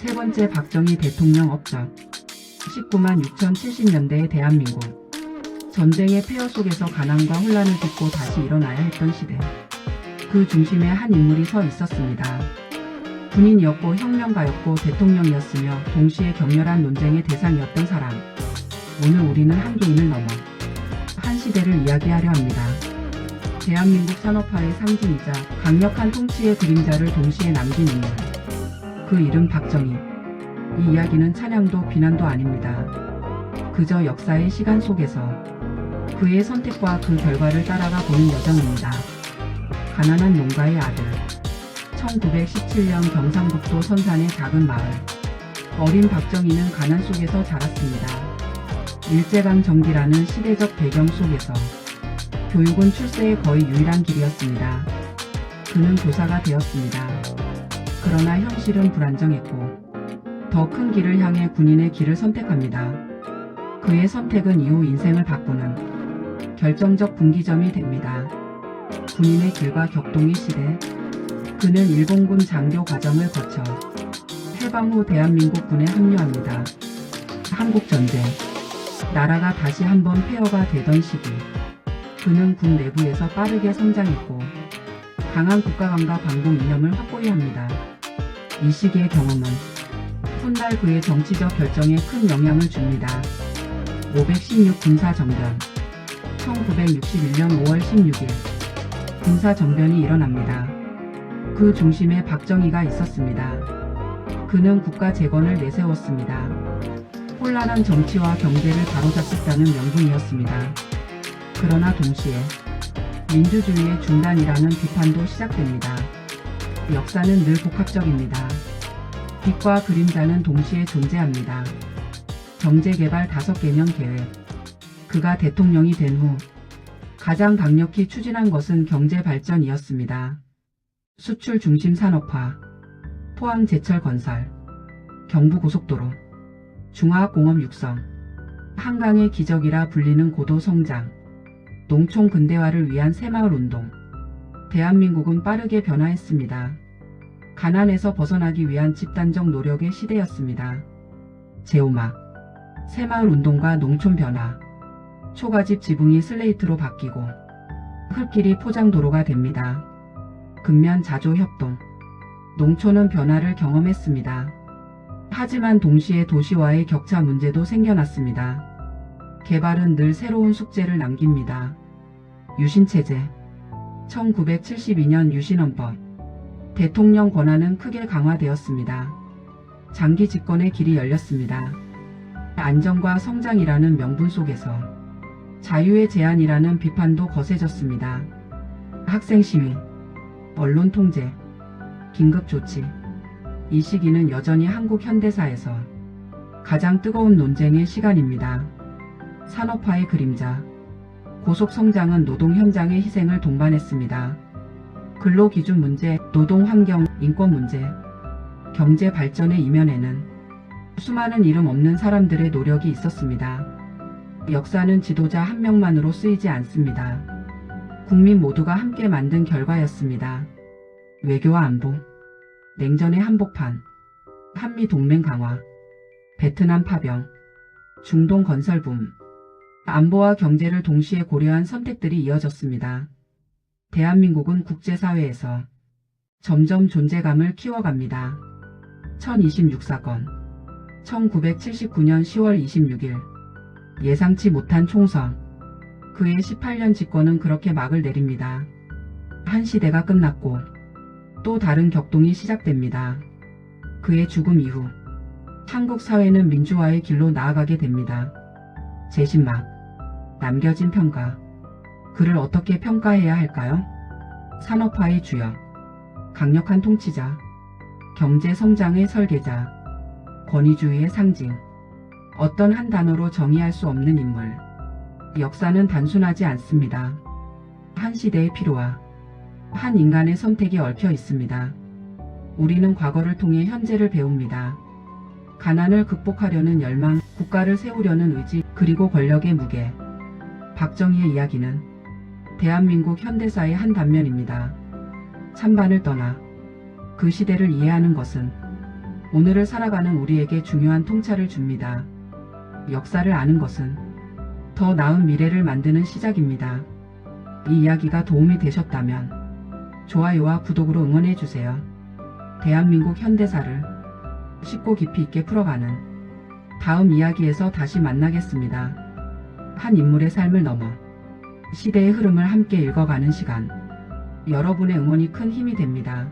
세 번째 박정희 대통령 업적. 19만 6,070년대의 대한민국. 전쟁의 폐허 속에서 가난과 혼란을 딛고 다시 일어나야 했던 시대. 그 중심에 한 인물이 서 있었습니다. 군인이었고 혁명가였고 대통령이었으며 동시에 격렬한 논쟁의 대상이었던 사람. 오늘 우리는 한개인을 넘어 한 시대를 이야기하려 합니다. 대한민국 산업화의 상징이자 강력한 통치의 그림자를 동시에 남긴 인물. 그 이름 박정희. 이 이야기는 찬양도 비난도 아닙니다. 그저 역사의 시간 속에서 그의 선택과 그 결과를 따라가 보는 여정입니다. 가난한 농가의 아들. 1917년 경상북도 선산의 작은 마을. 어린 박정희는 가난 속에서 자랐습니다. 일제강점기라는 시대적 배경 속에서 교육은 출세의 거의 유일한 길이었습니다. 그는 교사가 되었습니다. 그러나 현실은 불안정했고 더 큰 길을 향해 군인의 길을 선택합니다. 그의 선택은 이후 인생을 바꾸는 결정적 분기점이 됩니다. 군인의 길과 격동의 시대. 그는 일본군 장교 과정을 거쳐 해방 후 대한민국 군에 합류합니다. 한국전쟁. 나라가 다시 한번 폐허가 되던 시기. 그는 군 내부에서 빠르게 성장했고 강한 국가감과 반공 이념을 확고히 합니다. 이 시기의 경험은 훗날 그의 정치적 결정에 큰 영향을 줍니다. 516 군사정변. 1961년 5월 16일 군사정변이 일어납니다. 그 중심에 박정희가 있었습니다. 그는 국가 재건을 내세웠습니다. 혼란한 정치와 경제를 바로잡겠다는 명분이었습니다. 그러나 동시에 민주주의의 중단이라는 비판도 시작됩니다. 역사는 늘 복합적입니다. 빛과 그림자는 동시에 존재합니다. 경제개발 5개년 계획. 그가 대통령이 된 후 가장 강력히 추진한 것은 경제발전이었습니다. 수출 중심 산업화, 포항제철 건설, 경부고속도로, 중화학공업 육성, 한강의 기적이라 불리는 고도 성장, 농촌 근대화를 위한 새마을운동. 대한민국은 빠르게 변화했습니다. 가난에서 벗어나기 위한 집단적 노력의 시대였습니다. 제오막, 새마을운동과 농촌 변화, 초가집 지붕이 슬레이트로 바뀌고 흙길이 포장도로가 됩니다. 근면 자조협동, 농촌은 변화를 경험했습니다. 하지만 동시에 도시와의 격차 문제도 생겨났습니다. 개발은 늘 새로운 숙제를 남깁니다. 유신체제. 1972년 유신헌법. 대통령 권한은 크게 강화되었습니다. 장기 집권의 길이 열렸습니다. 안정과 성장이라는 명분 속에서 자유의 제한이라는 비판도 거세졌습니다. 학생 시위, 언론 통제, 긴급 조치. 이 시기는 여전히 한국 현대사에서 가장 뜨거운 논쟁의 시간입니다. 산업화의 그림자. 고속 성장은 노동 현장의 희생을 동반했습니다. 근로기준 문제, 노동환경, 인권 문제, 경제 발전의 이면에는 수많은 이름 없는 사람들의 노력이 있었습니다. 역사는 지도자 한 명만으로 쓰이지 않습니다. 국민 모두가 함께 만든 결과였습니다. 외교와 안보, 냉전의 한복판, 한미동맹 강화, 베트남 파병, 중동 건설붐, 안보와 경제를 동시에 고려한 선택들이 이어졌습니다. 대한민국은 국제사회에서 점점 존재감을 키워갑니다. 1026사건. 1979년 10월 26일 예상치 못한 총선. 그의 18년 집권은 그렇게 막을 내립니다. 한 시대가 끝났고 또 다른 격동이 시작됩니다. 그의 죽음 이후 한국 사회는 민주화의 길로 나아가게 됩니다. 재신막. 남겨진 평가. 그를 어떻게 평가해야 할까요? 산업화의 주역, 강력한 통치자, 경제 성장의 설계자, 권위주의의 상징. 어떤 한 단어로 정의할 수 없는 인물. 역사는 단순하지 않습니다. 한 시대의 피로와 한 인간의 선택이 얽혀 있습니다. 우리는 과거를 통해 현재를 배웁니다. 가난을 극복하려는 열망, 국가를 세우려는 의지, 그리고 권력의 무게. 박정희의 이야기는 대한민국 현대사의 한 단면입니다. 찬반을 떠나 그 시대를 이해하는 것은 오늘을 살아가는 우리에게 중요한 통찰을 줍니다. 역사를 아는 것은 더 나은 미래를 만드는 시작입니다. 이 이야기가 도움이 되셨다면 좋아요와 구독으로 응원해주세요. 대한민국 현대사를 쉽고 깊이 있게 풀어가는 다음 이야기에서 다시 만나겠습니다. 한 인물의 삶을 넘어 시대의 흐름을 함께 읽어가는 시간. 여러분의 응원이 큰 힘이 됩니다.